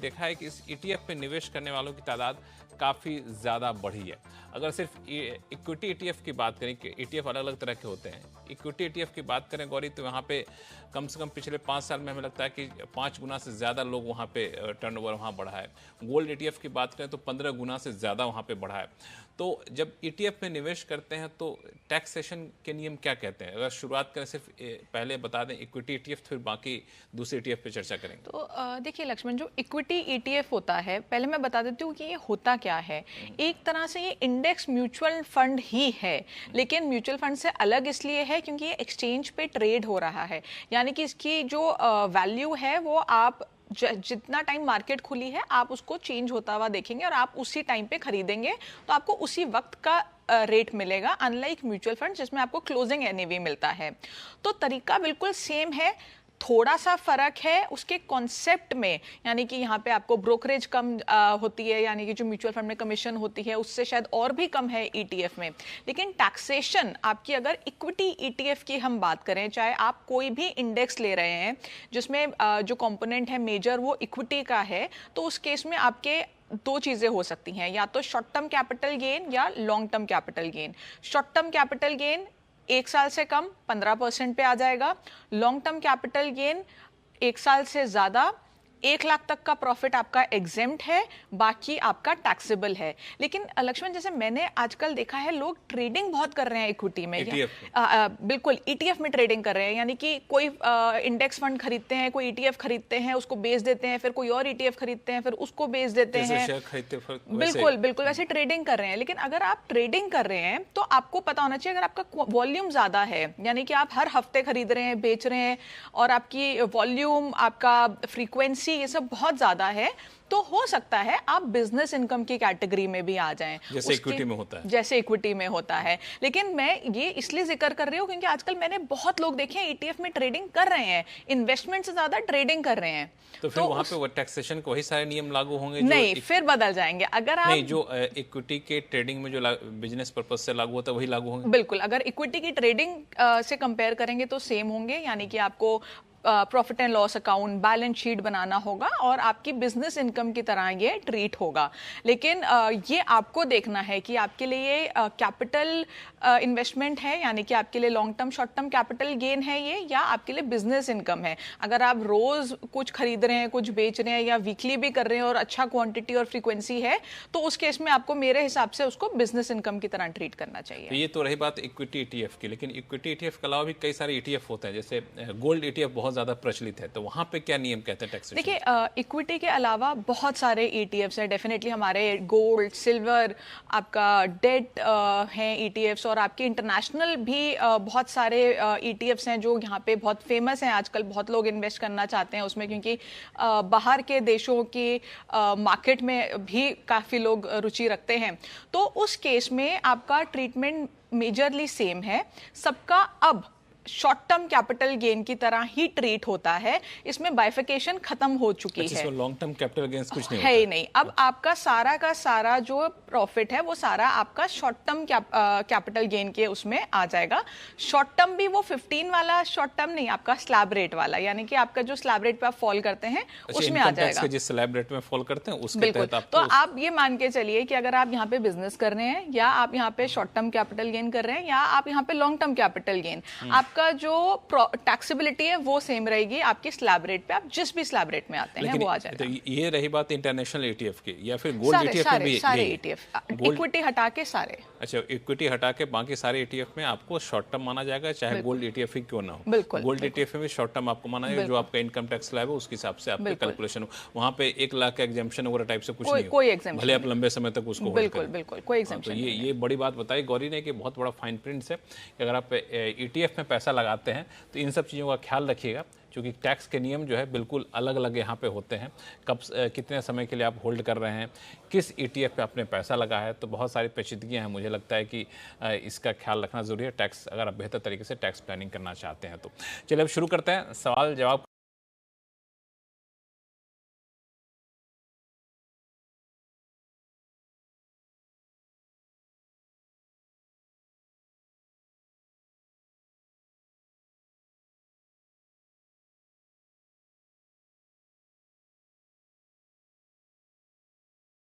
देखा है कि इस ईटीएफ पे निवेश करने वालों की तादाद काफ़ी ज़्यादा बढ़ी है। अगर सिर्फ इक्विटी ईटीएफ की बात करें कि ईटीएफ अलग अलग तरह के होते हैं, इक्विटी ईटीएफ की बात करें गौरी, तो यहाँ पे कम से कम पिछले 5 साल में हमें लगता है कि 5 गुना से ज़्यादा लोग वहाँ पे टर्नओवर वहाँ बढ़ा है। गोल्ड ईटीएफ की बात करें तो 15 गुना से ज़्यादा वहाँ पे बढ़ा है। तो जब ईटीएफ में निवेश करते हैं तो टैक्सेशन के नियम क्या कहते हैं? अगर शुरुआत करें सिर्फ पहले बता दें इक्विटी ईटीएफ, फिर बाकी दूसरे ईटीएफ पे चर्चा करेंगे। तो देखिए लक्ष्मण, जो इक्विटी ईटीएफ होता है, पहले मैं बता देती हूँ कि ये होता क्या है। एक तरह से ये इंडेक्स म्यूचुअल फंड ही है, लेकिन म्यूचुअल फंड से अलग इसलिए है क्योंकि ये एक्सचेंज पे ट्रेड हो रहा है। यानी कि इसकी जो वैल्यू है वो आप जितना टाइम मार्केट खुली है आप उसको चेंज होता हुआ देखेंगे और आप उसी टाइम पे खरीदेंगे तो आपको उसी वक्त का रेट मिलेगा, अनलाइक म्यूचुअल फंड जिसमें आपको क्लोजिंग एनएवी मिलता है। तो तरीका बिल्कुल सेम है, थोड़ा सा फर्क है उसके कॉन्सेप्ट में, यानी कि यहाँ पे आपको ब्रोकरेज कम होती है, यानी कि जो म्यूचुअल फंड में कमीशन होती है उससे शायद और भी कम है ईटीएफ में। लेकिन टैक्सेशन आपकी, अगर इक्विटी ईटीएफ की हम बात करें, चाहे आप कोई भी इंडेक्स ले रहे हैं जिसमें जो कंपोनेंट है मेजर वो इक्विटी का है, तो उस केस में आपके दो चीज़ें हो सकती हैं, या तो शॉर्ट टर्म कैपिटल गेन या long term capital gain. Short term capital gain 1 साल से कम 15% पे आ जाएगा। लॉन्ग टर्म कैपिटल गेन 1 साल से ज़्यादा 1 लाख तक का प्रॉफिट आपका एग्जेम्प्ट है, बाकी आपका टैक्सेबल है। लेकिन लक्ष्मण, जैसे मैंने आजकल देखा है लोग ट्रेडिंग बहुत कर रहे हैं इक्विटी में, बिल्कुल ईटीएफ में ट्रेडिंग कर रहे हैं। यानी कि कोई इंडेक्स फंड खरीदते हैं, कोई ईटीएफ खरीदते हैं, उसको बेच देते हैं, फिर कोई और ईटीएफ खरीदते हैं, फिर उसको बेच देते हैं। बिल्कुल बिल्कुल वैसे ट्रेडिंग कर रहे हैं। लेकिन अगर आप ट्रेडिंग कर रहे हैं तो आपको पता होना चाहिए, अगर आपका वॉल्यूम ज्यादा है, यानी कि आप हर हफ्ते खरीद रहे हैं, बेच रहे हैं, और आपकी वॉल्यूम, आपका फ्रीक्वेंसी, ये सब बहुत ज्यादा है, तो हो सकता है आप बिजनेस इनकम की कैटेगरी में भी आ जाएं, जैसे इक्विटी में होता है। जैसे इक्विटी में होता है। लेकिन मैं ये इसलिए जिक्र कर रही हूँ क्योंकि आजकल मैंने बहुत लोग देखे हैं ईटीएफ में ट्रेडिंग कर रहे हैं, इन्वेस्टमेंट से ज्यादा ट्रेडिंग कर रहे हैं। तो फिर वहां पे वो टैक्सेशन के वही सारे नियम लागू होंगे? नहीं, फिर बदल जाएंगे। अगर आप नहीं, जो इक्विटी के ट्रेडिंग में जो बिजनेस पर्पज से लागू होता है वही लागू होंगे? बिल्कुल, अगर इक्विटी की ट्रेडिंग से कंपेयर करेंगे तो सेम होंगे। यानी कि आपको profit and loss account, balance sheet बनाना होगा और आपकी बिजनेस इनकम की तरह ये ट्रीट होगा। लेकिन ये आपको देखना है कि आपके लिए कैपिटल इन्वेस्टमेंट है, यानी कि आपके लिए long term short term capital gain है ये, या आपके लिए बिजनेस इनकम है। अगर आप रोज कुछ खरीद रहे हैं, कुछ बेच रहे हैं, या वीकली भी कर रहे हैं और अच्छा क्वांटिटी और फ्रीक्वेंसी है, तो उस केस में आपको मेरे हिसाब से उसको बिजनेस इनकम की तरह ट्रीट करना चाहिए। तो ये तो रही बात इक्विटी ईटीएफ की, लेकिन इक्विटी ईटीएफ के अलावा भी कई सारे ईटीएफ होते हैं, जैसे गोल्ड ईटीएफ बहुत ज्यादा प्रचलित है, तो वहां पे क्या नियम कहते हैं टैक्सेशन? देखिए, इक्विटी के अलावा बहुत सारे ईटीएफ्स हैं। डेफिनेटली हमारे गोल्ड, सिल्वर, आपका डेट हैं ईटीएफ्स, और आपके इंटरनेशनल भी बहुत सारे ईटीएफ्स हैं जो यहाँ पे बहुत फेमस हैं। आजकल बहुत लोग इन्वेस्ट करना चाहते हैं उसमें, क्योंकि बाहर के देशों की मार्केट में भी काफ़ी लोग रुचि रखते हैं। तो उस केस में आपका ट्रीटमेंट मेजरली सेम है सबका। अब शॉर्ट टर्म कैपिटल गेन की तरह ही ट्रीट होता है, इसमें बाइफिकेशन खत्म हो चुकी है। लॉन्ग टर्म कैपिटल गेन्स कुछ नहीं है ही नहीं। अब आपका सारा का सारा जो प्रॉफिट है वो सारा आपका शॉर्ट टर्म कैपिटल गेन के उसमें आ जाएगा। शॉर्ट टर्म भी वो 15 वाला शॉर्ट टर्म नहीं, आपका स्लैब रेट वाला, यानी कि आपका जो स्लैब रेट पे आप फॉल करते हैं उसमें आ जाएगा। जिस स्लैब रेट में फॉल करते हैं उसके बिल्कुल। तहत तो आप ये मान के चलिए कि अगर आप यहाँ पे बिजनेस कर रहे हैं, या आप यहाँ पे शॉर्ट टर्म कैपिटल गेन कर रहे हैं, या आप यहाँ पे लॉन्ग टर्म कैपिटल गेन, आपका जो टैक्सेबिलिटी है वो सेम रहेगी आपकी स्लैब रेट पे। आप जिस भी स्लैब रेट में आते हैं वो आ जाएगा। तो ये रही बात इंटरनेशनल ईटीएफ की, या फिर गोल्ड ईटीएफ में भी सारे ईटीएफ, इक्विटी हटा के सारे। अच्छा, इक्विटी हटा के बाकी सारे ईटीएफ में आपको शॉर्ट टर्म माना जाएगा, चाहे गोल्ड ईटीएफ ही क्यों ना हो। बिल्कुल, गोल्ड ईटीएफ में भी शॉर्ट टर्म आपको माना जाएगा, जो आपका इनकम टैक्स स्लैब है उसके हिसाब से आपका कैलकुलेशन हो। वहाँ पे 1 लाख का एग्जेम्पशन वगैरह टाइप से कुछ नहीं, कोई एग्जेम्पशन, भले आप लंबे समय तक उसको बिल्कुल बिल्कुल कोई एग्जेम्पशन। तो ये बड़ी बात बताई गौरी ने कि बहुत बड़ा फाइन प्रिंट है कि अगर आप ईटीएफ में पैसा लगाते हैं तो इन सब चीज़ों का ख्याल रखिएगा, क्योंकि टैक्स के नियम जो है बिल्कुल अलग अलग यहाँ पे होते हैं। कब कितने समय के लिए आप होल्ड कर रहे हैं, किस ईटीएफ पे आपने पैसा लगा है, तो बहुत सारी पेचीदगियाँ हैं। मुझे लगता है कि इसका ख्याल रखना ज़रूरी है टैक्स, अगर आप बेहतर तरीके से टैक्स प्लानिंग करना चाहते हैं तो। चलिए अब शुरू करते हैं सवाल जवाब।